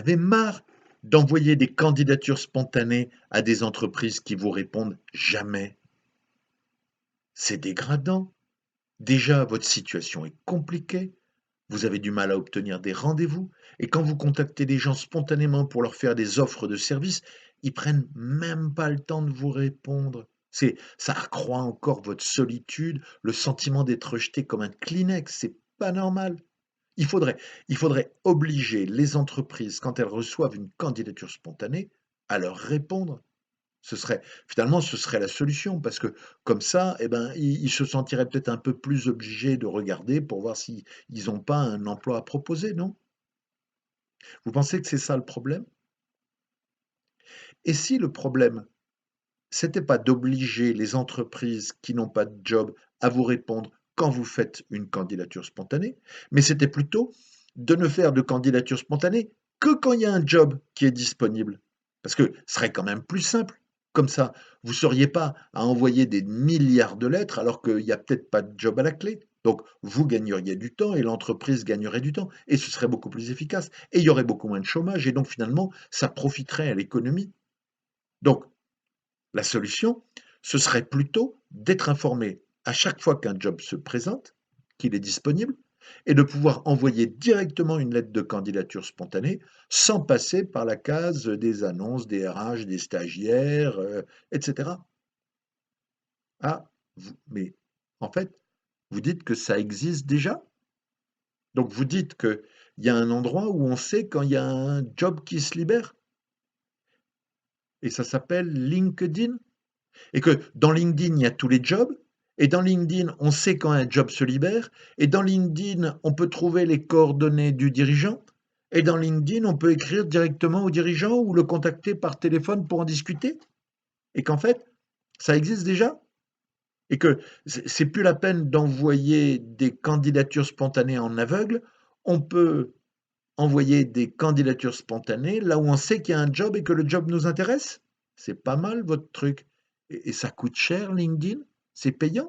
avez marre d'envoyer des candidatures spontanées à des entreprises qui vous répondent jamais? C'est dégradant. Déjà, votre situation est compliquée. Vous avez du mal à obtenir des rendez-vous. Et quand vous contactez des gens spontanément pour leur faire des offres de services, ils prennent même pas le temps de vous répondre. Ça accroît encore votre solitude, le sentiment d'être rejeté comme un Kleenex. C'est pas normal. Il faudrait, il faudrait obliger les entreprises, quand elles reçoivent une candidature spontanée, à leur répondre. Ce serait la solution parce que comme ça, eh ben, ils se sentiraient peut-être un peu plus obligés de regarder pour voir s'ils n'ont pas un emploi à proposer, non? Vous pensez que c'est ça le problème? Et si le problème, c'était pas d'obliger les entreprises qui n'ont pas de job à vous répondre quand vous faites une candidature spontanée, mais c'était plutôt de ne faire de candidature spontanée que quand il y a un job qui est disponible. Parce que ce serait quand même plus simple. Comme ça, vous ne seriez pas à envoyer des milliards de lettres alors qu'il n'y a peut-être pas de job à la clé. Donc, vous gagneriez du temps et l'entreprise gagnerait du temps. Et ce serait beaucoup plus efficace. Et il y aurait beaucoup moins de chômage. Et donc, finalement, ça profiterait à l'économie. Donc, la solution, ce serait plutôt d'être informé à chaque fois qu'un job se présente, qu'il est disponible, et de pouvoir envoyer directement une lettre de candidature spontanée sans passer par la case des annonces, des RH, des stagiaires, etc. Ah, mais en fait, vous dites que ça existe déjà? Donc vous dites qu'il y a un endroit où on sait quand il y a un job qui se libère? Et ça s'appelle LinkedIn? Et que dans LinkedIn, il y a tous les jobs, et dans LinkedIn, on sait quand un job se libère, et dans LinkedIn, on peut trouver les coordonnées du dirigeant, et dans LinkedIn, on peut écrire directement au dirigeant ou le contacter par téléphone pour en discuter, et qu'en fait, ça existe déjà, et que c'est plus la peine d'envoyer des candidatures spontanées en aveugle, on peut envoyer des candidatures spontanées là où on sait qu'il y a un job et que le job nous intéresse. C'est pas mal votre truc. Et ça coûte cher LinkedIn? C'est payant?